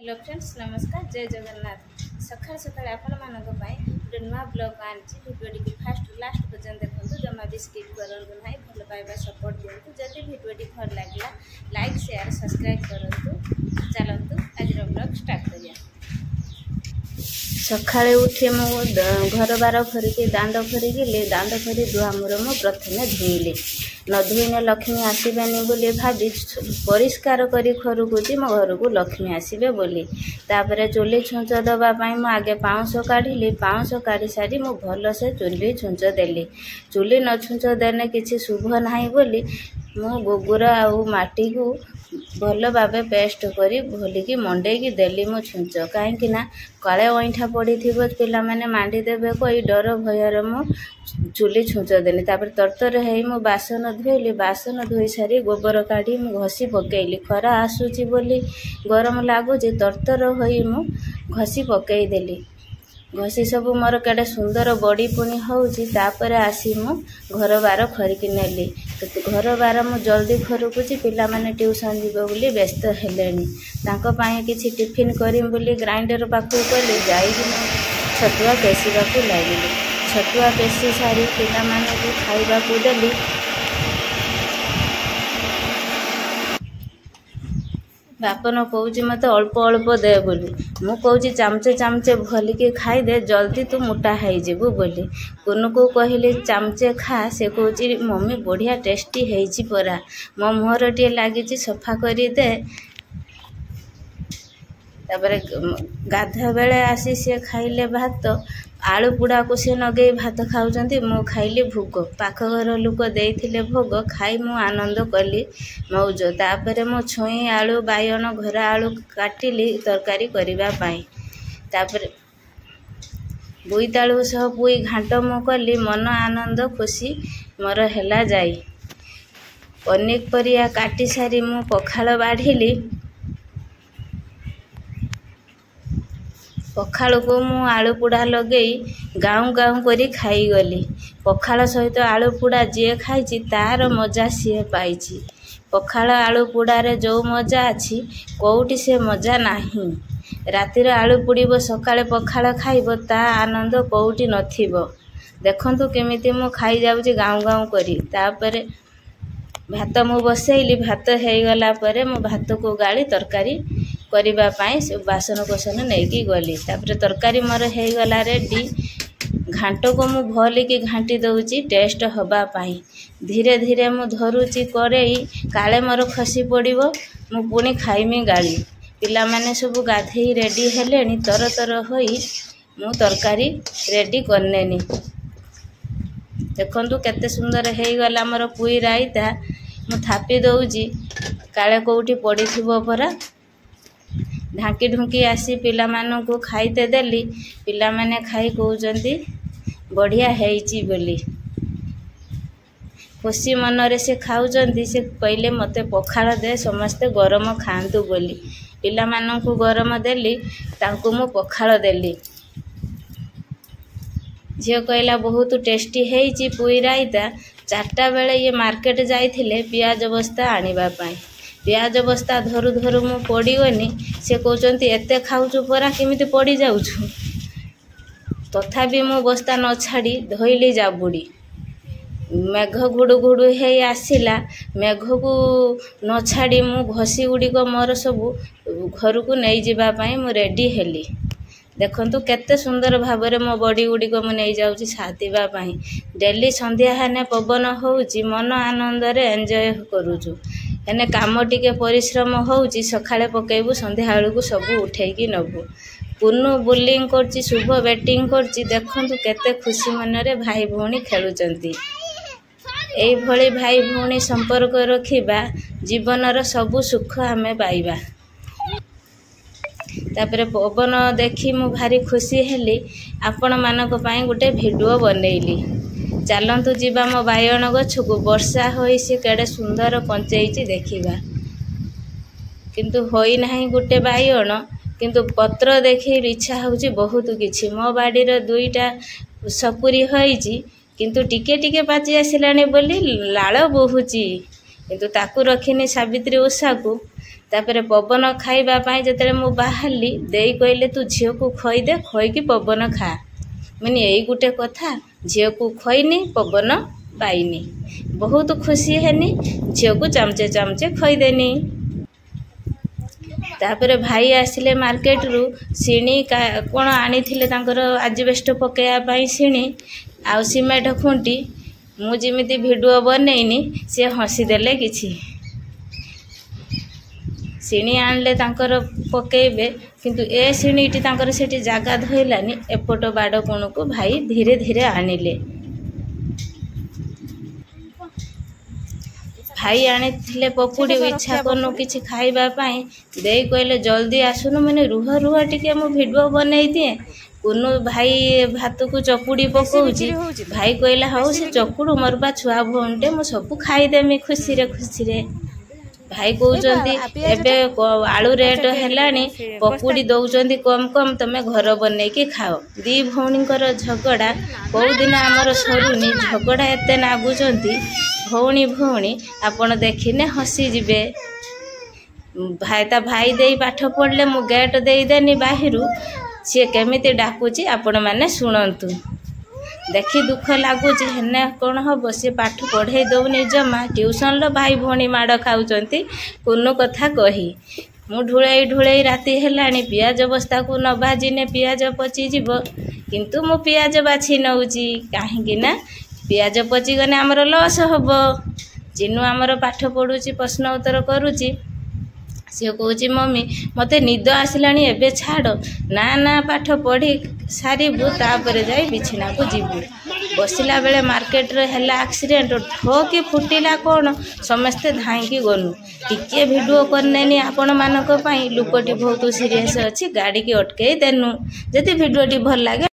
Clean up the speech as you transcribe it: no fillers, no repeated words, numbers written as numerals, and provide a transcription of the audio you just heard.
Hello friends नमस्कार जय जगन्नाथ सकाल सकाल आपण मानक पई गोटे नुआ ब्लॉग आनी भिडियोटी फास्ट लास्ट पर्यंत देखो जमा भी स्किप करूँ ना भल पाइबा सपोर्ट दिंतु जदि भिडियोटी भल लगे लाइक शेयर सब्सक्राइब करूँ चलतु आज ब्लॉग स्टार्ट करिया। सकाळे उठी मो घर बार फरिकी दांड फरिकी दांड फरी दुआमुर मो प्रथमे धुईली न धुईने लक्ष्मी आसबेनि बोली भाभी परिष्कार करी खरुकुची मो घर को लक्ष्मी आसबे बोली तापर चुली छुंच दवापाई मु आगे पाउंस काढ़ी पाउंस काढ़ी सारी मु भल से चुली छुंच देली चुली न छुंच देने किसी शुभ नाही बोली मु गोबर आउ माटी को भल भाव पेस्ट करी भलिकी मंडेकी देली मो छुंच कहीं काले अईठा पड़ी पिला माने मांडी देबे कोई डर भयर मु चुली छुंच देली तापर तरतर है मु बासन धोइली बासन धोई सारी गोबर काढ़ी मु घसी पकेइली खरा आसुची बोली गरम लागुची तरतर होई मु घसी पकेई देली घसी सब मोर केडे सुंदर बड़ी पुणी होउची तापर आसी मु घर बार खरिकी नेली घर बार मु जल्दी खरुकुची पिला माने ट्यूशन जीव बोली व्यस्त हेलेनी तांको पाए किछि टिफिन करिम बोली ग्राइंडर पाखु गली जाई छतुआ पेसिबाकू लागिली छतुआ पेसी सारी पिला माने को खाइबाकू देली बापन कौची मत अल्प अल्प दे बोली मु कौची चामचे चामचे भलिकी खाई दे जल्दी तू मोटा है जीवु बोली कुनु को कहली चामचे खा से कौची मम्मी बढ़िया टेस्टी है परा मो मुहर टे लगी सफा करी दे तापर गाधा बेले आसी सी खाइले भात आलू पुड़ा को सी नगे भात खाऊंती मु खाइली भोग पाख घर लोक देइथिले भोग खाई मु आनंद कली मौज तापर मो छुई आलू बायन घर आलू काटिली तरकारी करिबा पाई तापर बोईतालू सह पुई घाट मु कली मन आनंद खुशी मोर हेला जाई अनेक परिया काटी सारी मु पखाल बाढ़िली पखाल को मु आलू पुड़ा लगे गाँव गाँव करी खाई गली पखाल सहित आलू पुड़ा जी खाई तार मजा सी पाई पखाल आलू पुड़ारे जो मजा अच्छी कौटी से मजा नहीं रातिर आलू पुड़ब सकाळे पखाल खाइब ता आनंद कौटी नथिबो देखंतु केमिति मु खाई जाउची गाँव गाँव करी तापर भात मु बसैली भात हो गला परे मु भात को गाली तरकारी करिबा पाई बासन कोसन नेकी गली तापर तरकारी मोर हो गला रेडी घाट को मु भलिकी घाटी दउची टेस्ट हबा पाई धीरे धीरे मु धरुची करेई काले मोर खसी पड़िबो मु पुणी खाइमी गाली पिला माने सब गाधेई रेडी हेलेनी तर तर होई मु तरकारी रेडी करनेनी देखंतु केते सुंदर हो गला मोर पुई राईता मु थापी दउची काले कोउठी पड़िथिबो परा ढांकी ढुंकी आसी पिला मानू को खाईते देली पिला माने खाई कहउचंती बढ़िया हेइची बोली खुशी मनरे से खाउचंती से पहले मते पखाल दे समस्ते गरम खांतु बोली पिला मानू को गरम देली तांको मु पखाल देली झियो कहला बहुत टेस्टी हेइची पुई राईता 4टा बेले ये मार्केट जाइथिले पियाज बस्ता आनिबा पाई पियाज बस्ता धरु धरु मु पड़गनी से कहते एते खाऊचु परा केमिति पड़ी जाऊछु तथापि मु बस्ता न छाड़ी धोइली जाबुड़ी मेघ घुड़ू घुड़ू हे आसिला मेघ को न छाड़ी मु घसी गुड़िक मोर सबू घर को नहीं जिबा पाई मु रेडी हेली देखंतु केते सुंदर भाबरे मो बॉडी गुड़िक मु नहीं जाउची छातीबा पाई डेली संध्या हाने पवन होउची मन आनंद रे एंजॉय करूछु एने काम टिके परिश्रम होउची सखाळे पकेबू संध्या आलू को सब उठेकी नबू पुनु बुलिंग करची शुभ बैटिंग करची देखंतु केते खुशी मनरे भाई भौणी खेलुचंती एई भली भाई भौणी संपर्क रखिबा जीवनर सब सुख हमें पाइबा तापर पवन देखी मु भारी खुशी हेली आपण मानक पाई गोटे वीडियो बनैली चलतु जीवा मो बायण गछ को वर्षा होई से केड़े सुंदर कंचेची देखिबा किंतु होई नाही गोटे बायण किंतु पत्र देखि इच्छा होउची बहुत किछि मो बाड़ी रो 2टा सपुरी होईची किंतु टिके टिके पाची आसिलानी बोली लाळ बहुची किंतु ताकू रखिनी सावित्री ओषा को तापर पवन खाइबापी जिते मु बाहरी देई कहले तू झील को खईदे खईकी पवन खा मैंने यही गोटे कथा झील को खईनी पवन पाइनी बहुत खुशी हैनी झील को चमचे चमचे खईदेनी। तापर भाई आसिले मार्केट रु सिणी कौन आनी आजबेस्ट पकड़ापी सिणी आ सिमेंट खुंटी मु जिमिति वीडियो बनईनी सी हसीदेले किछि सिणी आणले तांकर पकेबे किंतु ए सिणीटी तांकर सेठी जागा धइलानी एपट बाड़ कोण को भाई धीरे धीरे आनिले। भाई आनी पकुड़ी इच्छा करनु किछि खाइबा पाई देई कहले जल्दी आसुनु मैंने रुह रुह टिके मु वीडियो बनई दिए कुनु भाई भात को चकुड़ी पकाउची भाई कहला हाउ से चकुड़ू मोर बा छुआ भोंटे मु सब खाईदेमी खुशी रे भाई कहते एबे आलू रेट हेलानी पकुड़ी दौरान कम कम तमे घर बने की खाओ दी भौणीकर झगड़ा कौ दिन आमर सरुनी झगड़ा एते नागुचंती भौणी भौणी आपण देखिने हसी जिबे। भाई दे पाठ पढ़ले मु गेट देदेनी बाहिर सी केमिति डाकुची आपण माने शुणतु देखी दुख लगुच हेने कौन हम सी पाठ पढ़े दौनी जमा ट्यूशन लो भाई भौणी माड़ खाऊंती कुनु कथा कही मु ढुलई ढुलई राति हेलानी पियाज बस्ता को न भाजिने पियाज पचिजीव किंतु मु पियाज बाछि नउची काहेकि ना पियाज पचिगने आमर लॉस हम जिनु आमर पाठ पढ़ुची प्रश्न उत्तर करुची सी कौची मम्मी मते निद आसिलानी एबे छाड़ ना ना पाठ पढ़ी सारिबु तापर जाई बिछना को जीवु बसिला बेले मार्केट रे हैला एक्सीडेंट ठोकी फुटिला कौन समस्ते धाईकी गनु टिके वीडियो करनेनी आपण मानक पई लुकटी बहुत सीरियस अछि गाड़ी की अटकई देनु जति वीडियोटी भल लागे।